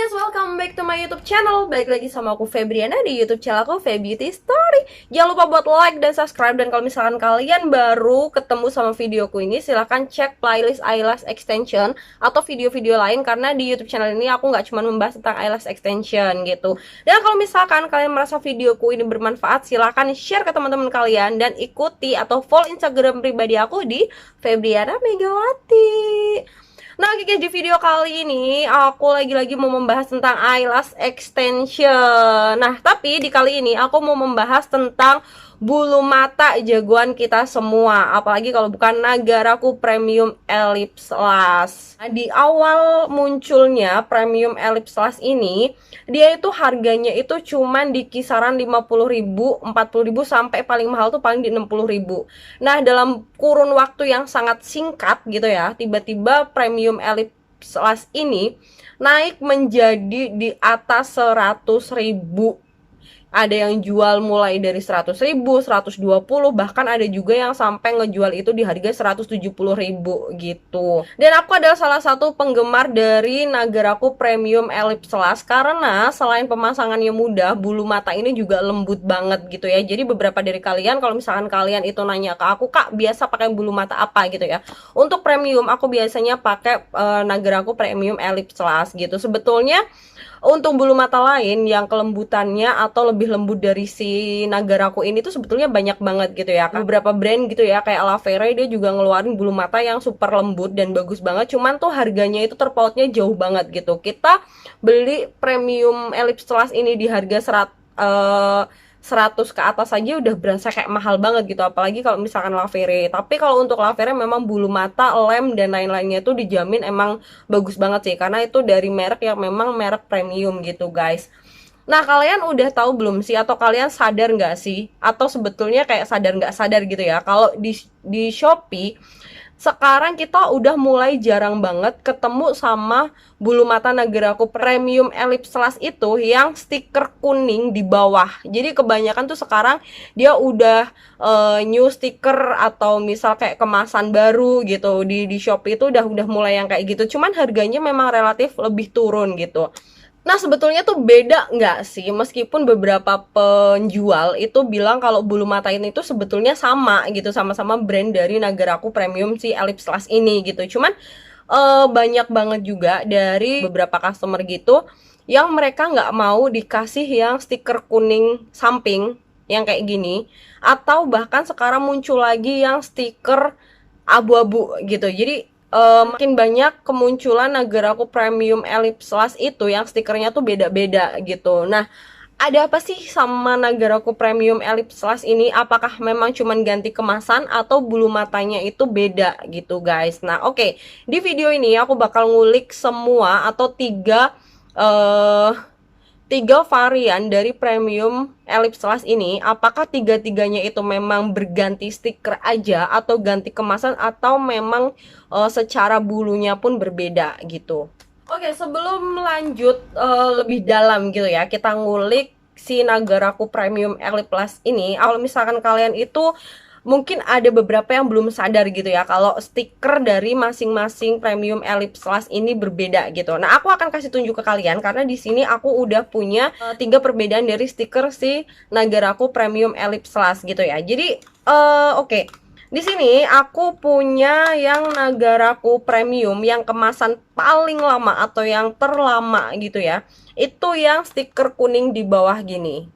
guys, welcome back to my YouTube channel. Balik lagi sama aku Febriana di YouTube channel aku Feb Beauty Story. Jangan lupa buat like dan subscribe. Dan kalau misalkan kalian baru ketemu sama videoku ini, silahkan cek playlist eyelash extension atau video-video lain, karena di YouTube channel ini aku nggak cuma membahas tentang eyelash extension gitu. Dan kalau misalkan kalian merasa videoku ini bermanfaat, silahkan share ke teman-teman kalian dan ikuti atau follow Instagram pribadi aku di Febriana Megawati. Nah, oke guys, di video kali ini aku lagi-lagi mau membahas tentang eyelash extension. Nah, tapi di kali ini aku mau membahas tentang bulu mata jagoan kita semua, apalagi kalau bukan Nagaraku Premium Ellipse Lash. Nah, di awal munculnya Premium Ellipse Lash ini, dia itu harganya itu cuman di kisaran 50.000, 40.000, sampai paling mahal tuh paling di 60.000. Nah, dalam kurun waktu yang sangat singkat gitu ya, tiba-tiba Premium Ellipse Lash ini naik menjadi di atas 100.000. Ada yang jual mulai dari 100.000, 120, bahkan ada juga yang sampai ngejual itu di harga 170.000 gitu. Dan aku adalah salah satu penggemar dari Nagaraku Premium Ellipse Lash, karena selain pemasangannya mudah, bulu mata ini juga lembut banget gitu ya. Jadi beberapa dari kalian, kalau misalkan kalian itu nanya ke aku, Kak, biasa pakai bulu mata apa gitu ya. Untuk premium, aku biasanya pakai Nagaraku Premium Ellipse Lash gitu. Sebetulnya untuk bulu mata lain yang kelembutannya atau lebih lembut dari si Nagaraku ini tuh sebetulnya banyak banget gitu ya. Beberapa brand gitu ya, kayak Lavera, dia juga ngeluarin bulu mata yang super lembut dan bagus banget. Cuman tuh harganya itu terpautnya jauh banget gitu. Kita beli Premium Ellipse Lash ini di harga 100 ke atas aja udah berasa kayak mahal banget gitu, apalagi kalau misalkan Lavera. Tapi kalau untuk Lavera memang bulu mata, lem, dan lain-lainnya itu dijamin emang bagus banget sih, karena itu dari merek yang memang merek premium gitu guys. Nah, kalian udah tahu belum sih, atau kalian sadar nggak sih, atau sebetulnya kayak sadar nggak sadar gitu ya, kalau di Shopee sekarang kita udah mulai jarang banget ketemu sama bulu mata Nagaraku Premium Ellipse Lash itu yang stiker kuning di bawah. Jadi kebanyakan tuh sekarang dia udah new stiker, atau misal kayak kemasan baru gitu di Shopee itu udah mulai yang kayak gitu. Cuman harganya memang relatif lebih turun gitu. Nah, sebetulnya tuh beda nggak sih? Meskipun beberapa penjual itu bilang kalau bulu mata ini tuh sebetulnya sama gitu, sama-sama brand dari Nagaraku Premium si Ellipse Lash ini gitu. Cuman banyak banget juga dari beberapa customer gitu yang mereka nggak mau dikasih yang stiker kuning samping yang kayak gini, atau bahkan sekarang muncul lagi yang stiker abu-abu gitu. Jadi makin banyak kemunculan Nagaraku Premium Ellipse Lash itu yang stikernya tuh beda-beda gitu. Nah, ada apa sih sama Nagaraku Premium Ellipse Lash ini? Apakah memang cuman ganti kemasan atau bulu matanya itu beda gitu guys? Nah, oke. Di video ini aku bakal ngulik semua atau tiga varian dari Premium Ellipse Lash ini. Apakah tiga-tiganya itu memang berganti stiker aja, atau ganti kemasan, atau memang secara bulunya pun berbeda gitu. Oke, sebelum lanjut lebih dalam gitu ya, kita ngulik si Nagaraku Premium Ellipse Lash ini. Kalau misalkan kalian itu mungkin ada beberapa yang belum sadar gitu ya, kalau stiker dari masing-masing Premium Ellipse Lash ini berbeda gitu. Nah, aku akan kasih tunjuk ke kalian, karena di sini aku udah punya tiga perbedaan dari stiker si Nagaraku Premium Ellipse Lash gitu ya. Jadi oke. Di sini aku punya yang Nagaraku Premium yang kemasan paling lama atau yang terlama gitu ya. Itu yang stiker kuning di bawah gini.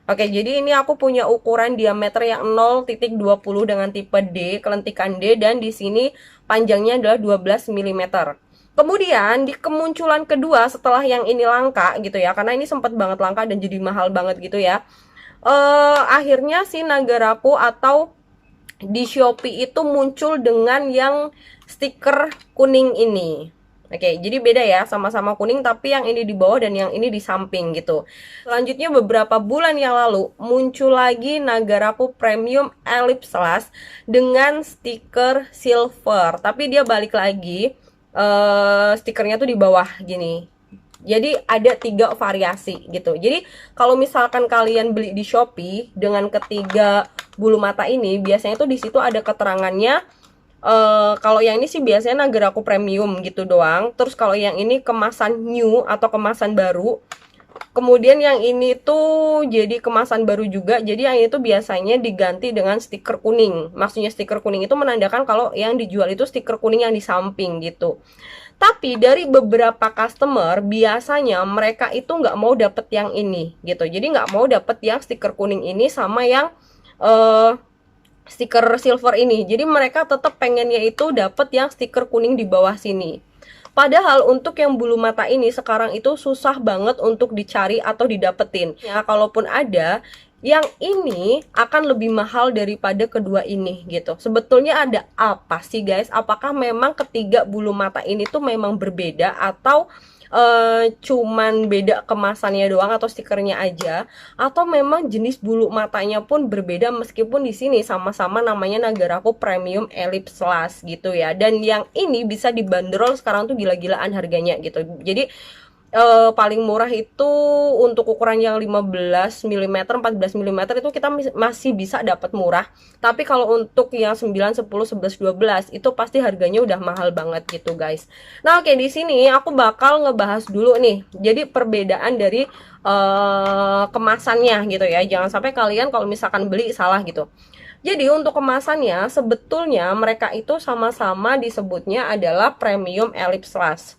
Oke, jadi ini aku punya ukuran diameter yang 0.20 dengan tipe D, kelentikan D, dan di sini panjangnya adalah 12 mm. Kemudian di kemunculan kedua setelah yang ini langka gitu ya, karena ini sempat banget langka dan jadi mahal banget gitu ya. Akhirnya si Nagaraku atau di Shopee itu muncul dengan yang stiker kuning ini. Oke, jadi beda ya, sama-sama kuning tapi yang ini di bawah dan yang ini di samping gitu. Selanjutnya beberapa bulan yang lalu muncul lagi Nagaraku Premium Ellipse Lash dengan stiker silver, tapi dia balik lagi stikernya tuh di bawah gini. Jadi ada tiga variasi gitu. Jadi kalau misalkan kalian beli di Shopee dengan ketiga bulu mata ini, biasanya tuh di situ ada keterangannya Kalau yang ini sih biasanya Nagaraku Premium gitu doang. Terus kalau yang ini kemasan new atau kemasan baru. Kemudian yang ini tuh jadi kemasan baru juga. Jadi yang itu biasanya diganti dengan stiker kuning. Maksudnya stiker kuning itu menandakan kalau yang dijual itu stiker kuning yang di samping gitu. Tapi dari beberapa customer biasanya mereka itu nggak mau dapet yang ini gitu. Jadi nggak mau dapet yang stiker kuning ini sama yang stiker silver ini. Jadi mereka tetap pengennya itu dapet yang stiker kuning di bawah sini. Padahal untuk yang bulu mata ini sekarang itu susah banget untuk dicari atau didapetin. Ya, kalaupun ada, yang ini akan lebih mahal daripada kedua ini gitu. Sebetulnya ada apa sih guys? Apakah memang ketiga bulu mata ini tuh memang berbeda atau cuman beda kemasannya doang atau stikernya aja, atau memang jenis bulu matanya pun berbeda meskipun di sini sama-sama namanya Nagaraku Premium Ellipse Lash gitu ya. Dan yang ini bisa dibanderol sekarang tuh gila-gilaan harganya gitu. Jadi paling murah itu untuk ukuran yang 15 mm, 14 mm itu kita masih bisa dapat murah. Tapi kalau untuk yang 9, 10, 11, 12 itu pasti harganya udah mahal banget gitu, guys. Nah, oke, di sini aku bakal ngebahas dulu nih. Jadi perbedaan dari kemasannya gitu ya. Jangan sampai kalian kalau misalkan beli salah gitu. Jadi untuk kemasannya sebetulnya mereka itu sama-sama disebutnya adalah Premium Ellipse Lash.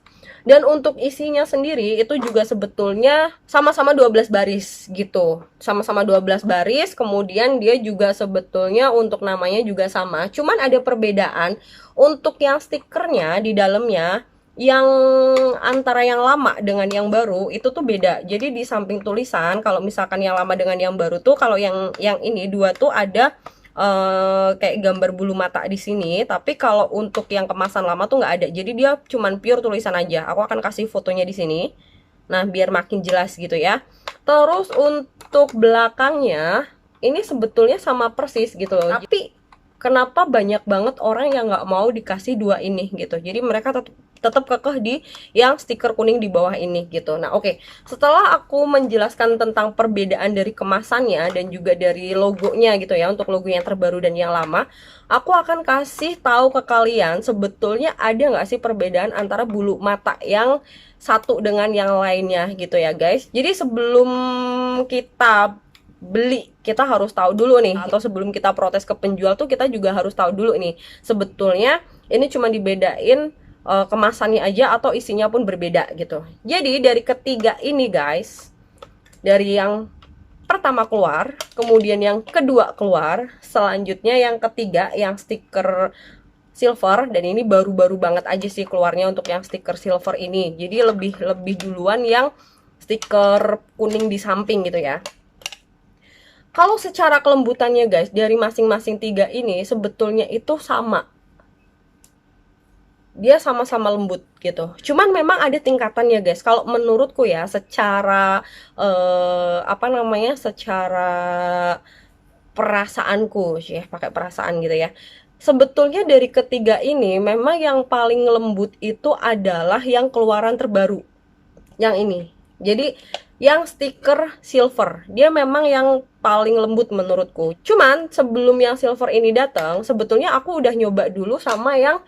Dan untuk isinya sendiri itu juga sebetulnya sama-sama 12 baris gitu. Sama-sama 12 baris, kemudian dia juga sebetulnya untuk namanya juga sama. Cuman ada perbedaan untuk yang stikernya di dalamnya, yang antara yang lama dengan yang baru itu tuh beda. Jadi di samping tulisan kalau misalkan yang lama dengan yang baru tuh, kalau yang ini dua tuh ada kayak gambar bulu mata di sini, tapi kalau untuk yang kemasan lama tuh nggak ada. Jadi dia cuman pure tulisan aja. Aku akan kasih fotonya di sini. Nah, biar makin jelas gitu ya. Terus untuk belakangnya ini sebetulnya sama persis gitu loh. Tapi kenapa banyak banget orang yang nggak mau dikasih dua ini gitu. Jadi mereka tetap kekeh di yang stiker kuning di bawah ini gitu. Nah, oke. Setelah aku menjelaskan tentang perbedaan dari kemasannya dan juga dari logonya gitu ya, untuk logo yang terbaru dan yang lama, aku akan kasih tahu ke kalian sebetulnya ada nggak sih perbedaan antara bulu mata yang satu dengan yang lainnya gitu ya, guys. Jadi sebelum kita beli, kita harus tahu dulu nih, atau sebelum kita protes ke penjual tuh kita juga harus tahu dulu nih sebetulnya ini cuma dibedain kemasannya aja atau isinya pun berbeda gitu. Jadi dari ketiga ini guys, dari yang pertama keluar, kemudian yang kedua keluar, selanjutnya yang ketiga yang stiker silver, dan ini baru-baru banget aja sih keluarnya untuk yang stiker silver ini. Jadi lebih duluan yang stiker kuning di samping gitu ya. Kalau secara kelembutannya guys, dari masing-masing tiga ini sebetulnya itu sama. Dia sama-sama lembut gitu. Cuman memang ada tingkatannya guys. Kalau menurutku ya, secara secara perasaanku sih, pakai perasaan gitu ya. Sebetulnya dari ketiga ini memang yang paling lembut itu adalah yang keluaran terbaru. Yang ini. Jadi yang stiker silver, dia memang yang paling lembut menurutku. Cuman sebelum yang silver ini datang, sebetulnya aku udah nyoba dulu sama yang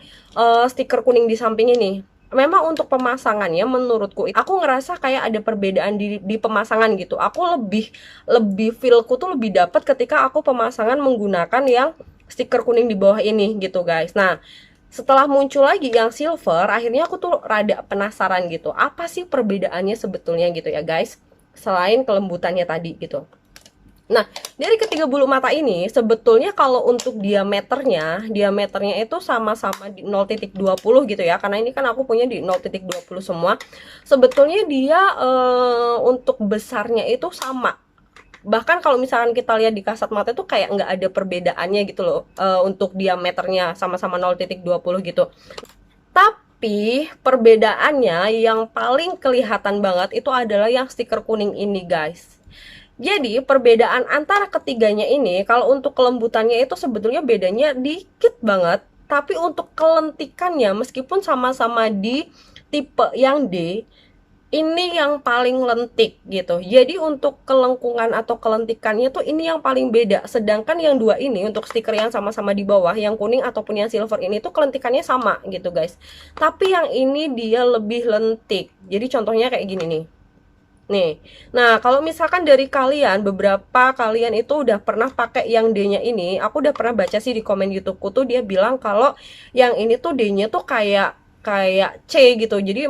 stiker kuning di samping ini. Memang untuk pemasangannya menurutku aku ngerasa kayak ada perbedaan di pemasangan gitu. Aku lebih feelku tuh lebih dapat ketika aku pemasangan menggunakan yang stiker kuning di bawah ini gitu guys. Nah, setelah muncul lagi yang silver, akhirnya aku tuh rada penasaran gitu. Apa sih perbedaannya sebetulnya gitu ya guys, selain kelembutannya tadi gitu. Nah, dari ketiga bulu mata ini sebetulnya kalau untuk diameternya itu sama-sama di 0,20 gitu ya. Karena ini kan aku punya di 0,20 semua. Sebetulnya dia untuk besarnya itu sama. Bahkan kalau misalkan kita lihat di kasat mata itu kayak nggak ada perbedaannya gitu loh, untuk diameternya sama-sama 0,20 gitu. Tapi perbedaannya yang paling kelihatan banget itu adalah yang stiker kuning ini guys. Jadi perbedaan antara ketiganya ini, kalau untuk kelembutannya itu sebetulnya bedanya dikit banget. Tapi untuk kelentikannya, meskipun sama-sama di tipe yang D, ini yang paling lentik gitu. Jadi untuk kelengkungan atau kelentikannya tuh ini yang paling beda. Sedangkan yang dua ini untuk stiker yang sama-sama di bawah, yang kuning ataupun yang silver ini tuh kelentikannya sama gitu guys. Tapi yang ini dia lebih lentik. Jadi contohnya kayak gini nih. Nih, nah kalau misalkan dari kalian, beberapa kalian itu udah pernah pakai yang D-nya ini, aku udah pernah baca sih di komen YouTubeku tuh dia bilang kalau yang ini tuh D-nya tuh kayak kayak C gitu, jadi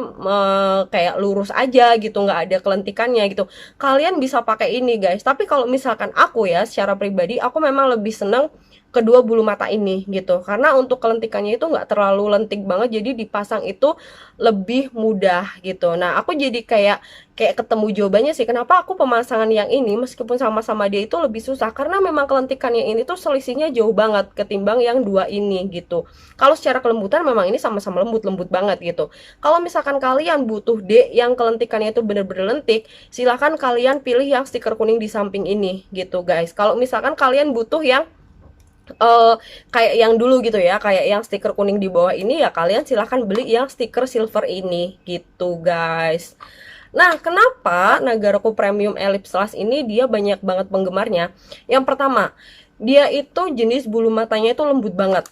kayak lurus aja gitu, nggak ada kelentikannya gitu. Kalian bisa pakai ini guys, tapi kalau misalkan aku ya secara pribadi, aku memang lebih seneng kedua bulu mata ini gitu, karena untuk kelentikannya itu nggak terlalu lentik banget, jadi dipasang itu lebih mudah gitu. Nah aku jadi kayak kayak ketemu jawabannya sih kenapa aku pemasangan yang ini meskipun sama-sama dia itu lebih susah, karena memang kelentikannya ini tuh selisihnya jauh banget ketimbang yang dua ini gitu. Kalau secara kelembutan memang ini sama-sama lembut-lembut banget gitu. Kalau misalkan kalian butuh D yang kelentikannya itu bener-bener lentik, silahkan kalian pilih yang stiker kuning di samping ini gitu guys. Kalau misalkan kalian butuh yang kayak yang dulu gitu ya, kayak yang stiker kuning di bawah ini ya kalian silahkan beli yang stiker silver ini gitu guys. Nah, kenapa Nagaraku Premium Ellipse Lash ini dia banyak banget penggemarnya? Yang pertama, dia itu jenis bulu matanya itu lembut banget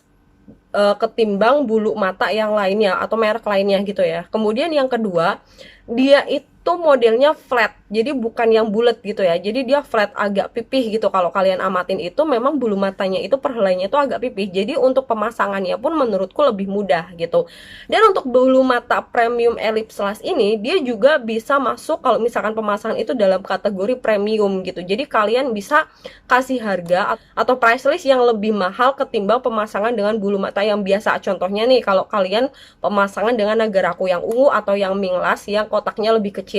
ketimbang bulu mata yang lainnya atau merek lainnya gitu ya. Kemudian yang kedua, dia itu modelnya flat, jadi bukan yang bulat gitu ya. Jadi dia flat agak pipih gitu. Kalau kalian amatin itu memang bulu matanya itu perhelainya itu agak pipih. Jadi untuk pemasangannya pun menurutku lebih mudah gitu. Dan untuk bulu mata premium ellipse lash ini dia juga bisa masuk kalau misalkan pemasangan itu dalam kategori premium gitu. Jadi kalian bisa kasih harga atau price list yang lebih mahal ketimbang pemasangan dengan bulu mata yang biasa. Contohnya nih kalau kalian pemasangan dengan Nagaraku yang ungu atau yang Ming Lash yang kotaknya lebih kecil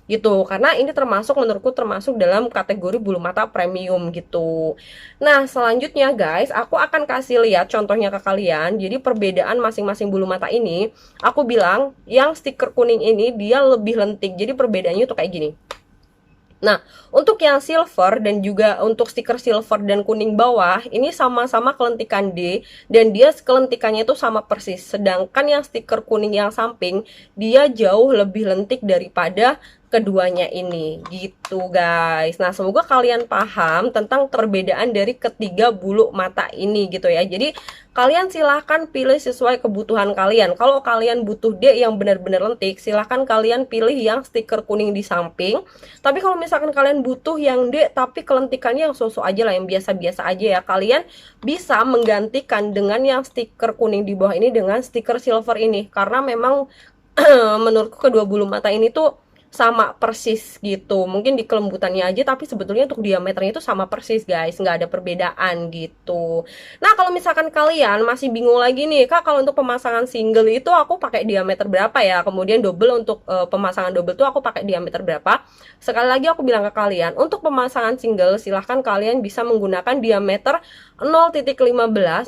gitu, karena ini termasuk menurutku termasuk dalam kategori bulu mata premium gitu. Nah selanjutnya guys, aku akan kasih lihat contohnya ke kalian. Jadi perbedaan masing-masing bulu mata ini, aku bilang yang stiker kuning ini dia lebih lentik, jadi perbedaannya tuh kayak gini. Nah, untuk yang silver dan juga untuk stiker silver dan kuning bawah, ini sama-sama kelentikan D, dan dia kelentikannya itu sama persis. Sedangkan yang stiker kuning yang samping, dia jauh lebih lentik daripada keduanya ini gitu guys. Nah semoga kalian paham tentang perbedaan dari ketiga bulu mata ini gitu ya. Jadi kalian silahkan pilih sesuai kebutuhan kalian. Kalau kalian butuh D yang benar-benar lentik, silahkan kalian pilih yang stiker kuning di samping. Tapi kalau misalkan kalian butuh yang D tapi kelentikannya yang so-so aja lah, yang biasa-biasa aja ya, kalian bisa menggantikan dengan yang stiker kuning di bawah ini dengan stiker silver ini, karena memang menurutku kedua bulu mata ini tuh sama persis gitu. Mungkin di kelembutannya aja, tapi sebetulnya untuk diameternya itu sama persis guys, nggak ada perbedaan gitu. Nah kalau misalkan kalian masih bingung lagi nih kak, kalau untuk pemasangan single itu aku pakai diameter berapa ya, kemudian double untuk pemasangan double tuh aku pakai diameter berapa. Sekali lagi aku bilang ke kalian, untuk pemasangan single silahkan kalian bisa menggunakan diameter 0.15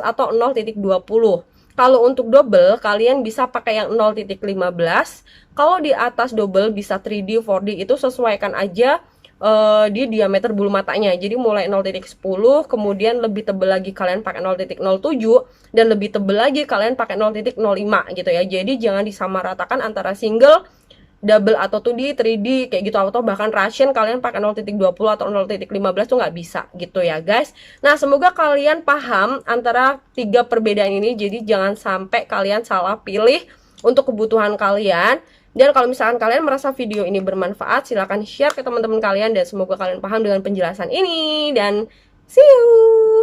atau 0.20. Kalau untuk double, kalian bisa pakai yang 0.15. Kalau di atas double bisa 3D, 4D, itu sesuaikan aja di diameter bulu matanya. Jadi mulai 0.10, kemudian lebih tebal lagi kalian pakai 0.07, dan lebih tebal lagi kalian pakai 0.05 gitu ya. Jadi jangan disamaratakan antara single, double atau 2D, 3D kayak gitu, atau bahkan Russian kalian pakai 0.20 atau 0.15 tuh nggak bisa gitu ya guys. Nah semoga kalian paham antara tiga perbedaan ini, jadi jangan sampai kalian salah pilih untuk kebutuhan kalian. Dan kalau misalkan kalian merasa video ini bermanfaat, silahkan share ke teman-teman kalian, dan semoga kalian paham dengan penjelasan ini, dan see you.